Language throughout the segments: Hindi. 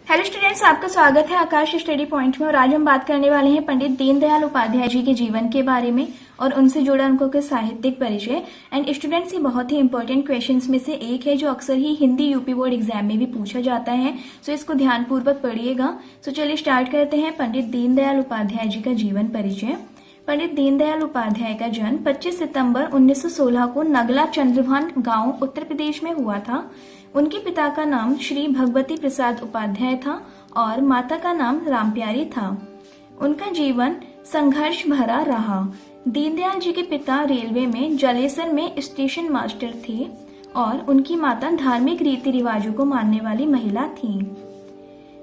हेलो स्टूडेंट्स, आपका स्वागत है आकाश स्टडी पॉइंट में। और आज हम बात करने वाले हैं पंडित दीनदयाल उपाध्याय जी के जीवन के बारे में और उनसे जुड़ा उनको के साहित्यिक परिचय। एंड स्टूडेंट्स, ये बहुत ही इंपॉर्टेंट क्वेश्चंस में से एक है जो अक्सर ही हिंदी यूपी बोर्ड एग्जाम में भी पूछा जाता है। सो इसको ध्यानपूर्वक पढ़िएगा। सो चलिए स्टार्ट करते हैं पंडित दीनदयाल उपाध्याय जी का जीवन परिचय। पंडित दीनदयाल उपाध्याय का जन्म 25 सितंबर 1916 को नगला चंद्रभान गांव उत्तर प्रदेश में हुआ था। उनके पिता का नाम श्री भगवती प्रसाद उपाध्याय था और माता का नाम रामप्यारी था। उनका जीवन संघर्ष भरा रहा। दीनदयाल जी के पिता रेलवे में जलेसर में स्टेशन मास्टर थे और उनकी माता धार्मिक रीति रिवाजों को मानने वाली महिला थी।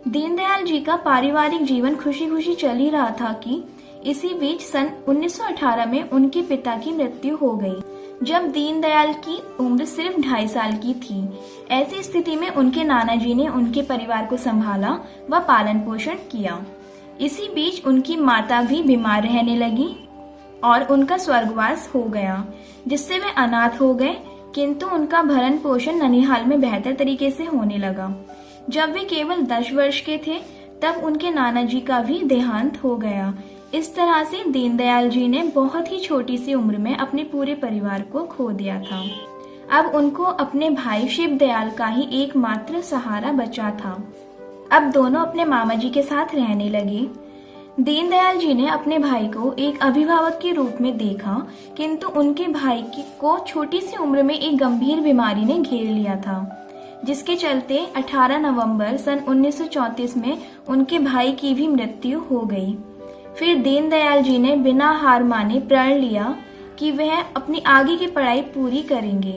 दीनदयाल जी का पारिवारिक जीवन खुशी खुशी चल ही रहा था कि इसी बीच सन 1918 में उनके पिता की मृत्यु हो गई, जब दीनदयाल की उम्र सिर्फ 2.5 साल की थी। ऐसी स्थिति में उनके नाना जी ने उनके परिवार को संभाला व पालन पोषण किया। इसी बीच उनकी माता भी बीमार रहने लगी और उनका स्वर्गवास हो गया, जिससे वे अनाथ हो गए। किंतु उनका भरण पोषण ननिहाल में बेहतर तरीके से होने लगा। जब वे केवल 10 वर्ष के थे तब उनके नाना जी का भी देहांत हो गया। इस तरह से दीनदयाल जी ने बहुत ही छोटी सी उम्र में अपने पूरे परिवार को खो दिया था। अब उनको अपने भाई शिव दयाल का ही एकमात्र सहारा बचा था। अब दोनों अपने मामा जी के साथ रहने लगे। दीनदयाल जी ने अपने भाई को एक अभिभावक के रूप में देखा, किंतु उनके भाई को छोटी सी उम्र में एक गंभीर बीमारी ने घेर लिया था, जिसके चलते 18 नवंबर सन 1934 में उनके भाई की भी मृत्यु हो गई। फिर दीनदयाल जी ने बिना हार माने प्रण लिया कि वह अपनी आगे की पढ़ाई पूरी करेंगे।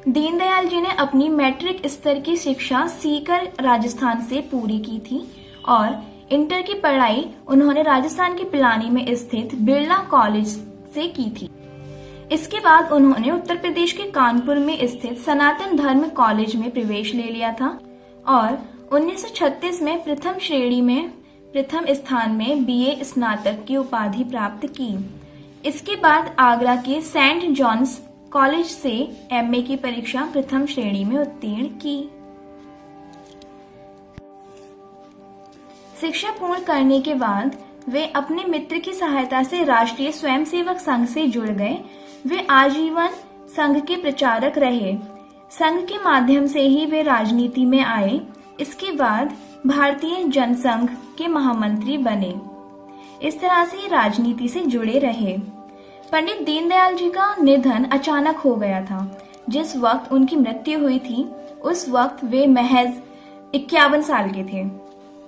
दीनदयाल जी ने अपनी मैट्रिक स्तर की शिक्षा सीकर राजस्थान से पूरी की थी और इंटर की पढ़ाई उन्होंने राजस्थान के पिलानी में स्थित बिरला कॉलेज से की थी। इसके बाद उन्होंने उत्तर प्रदेश के कानपुर में स्थित सनातन धर्म कॉलेज में प्रवेश ले लिया था और 1936 में प्रथम स्थान में बीए स्नातक की उपाधि प्राप्त की। इसके बाद आगरा के सेंट जॉन्स कॉलेज से एमए की परीक्षा प्रथम श्रेणी में उत्तीर्ण की। शिक्षा पूर्ण करने के बाद वे अपने मित्र की सहायता से राष्ट्रीय स्वयंसेवक संघ से जुड़ गए। वे आजीवन संघ के प्रचारक रहे। संघ के माध्यम से ही वे राजनीति में आए। इसके बाद भारतीय जनसंघ के महामंत्री बने। इस तरह से राजनीति से जुड़े रहे। पंडित दीनदयाल जी का निधन अचानक हो गया था। जिस वक्त उनकी मृत्यु हुई थी उस वक्त वे महज 51 साल के थे।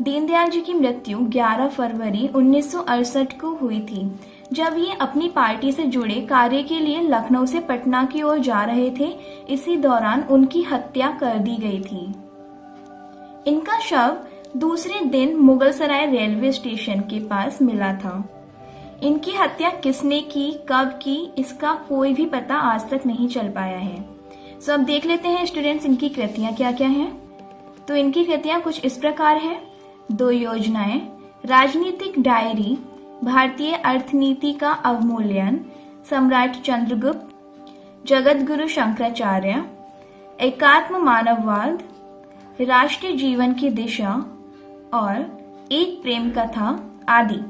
दीनदयाल जी की मृत्यु 11 फरवरी 1968 को हुई थी, जब ये अपनी पार्टी से जुड़े कार्य के लिए लखनऊ से पटना की ओर जा रहे थे। इसी दौरान उनकी हत्या कर दी गई थी। इनका शव दूसरे दिन मुगलसराय रेलवे स्टेशन के पास मिला था। इनकी हत्या किसने की, कब की, इसका कोई भी पता आज तक नहीं चल पाया है। सो अब देख लेते हैं स्टूडेंट्स इनकी कृतियां क्या क्या हैं। तो इनकी कृतियां कुछ इस प्रकार है। 2 योजनाएं, राजनीतिक डायरी, भारतीय अर्थनीति का अवमूल्यन, सम्राट चंद्रगुप्त, जगत गुरु शंकराचार्य, एकात्म मानववाद, राष्ट्रीय जीवन की दिशा और एक प्रेम कथा आदि।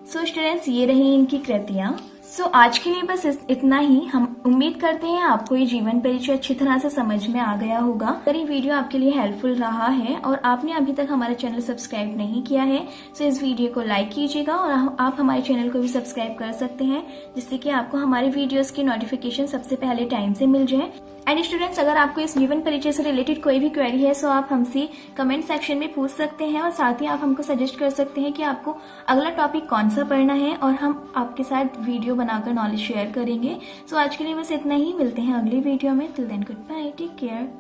सो स्टूडेंट्स, ये रही इनकी कृतियां। सो आज के लिए बस इतना ही। हम उम्मीद करते हैं आपको ये जीवन परिचय अच्छी तरह से समझ में आ गया होगा। अगर ये वीडियो आपके लिए हेल्पफुल रहा है और आपने अभी तक हमारा चैनल सब्सक्राइब नहीं किया है तो इस वीडियो को लाइक कीजिएगा और आप हमारे चैनल को भी सब्सक्राइब कर सकते हैं, जिससे कि आपको हमारे वीडियोस की नोटिफिकेशन सबसे पहले टाइम से मिल जाए। एंड स्टूडेंट्स, अगर आपको इस जीवन परिचय से रिलेटेड कोई भी क्वेरी है तो आप हमसे कमेंट सेक्शन में पूछ सकते हैं और साथ ही आप हमको सजेस्ट कर सकते हैं कि आपको अगला टॉपिक कौन सा पढ़ना है और हम आपके साथ वीडियो बनाकर नॉलेज शेयर करेंगे। सो आज के लिए बस इतना ही। मिलते हैं अगली वीडियो में। Till then good bye, take care.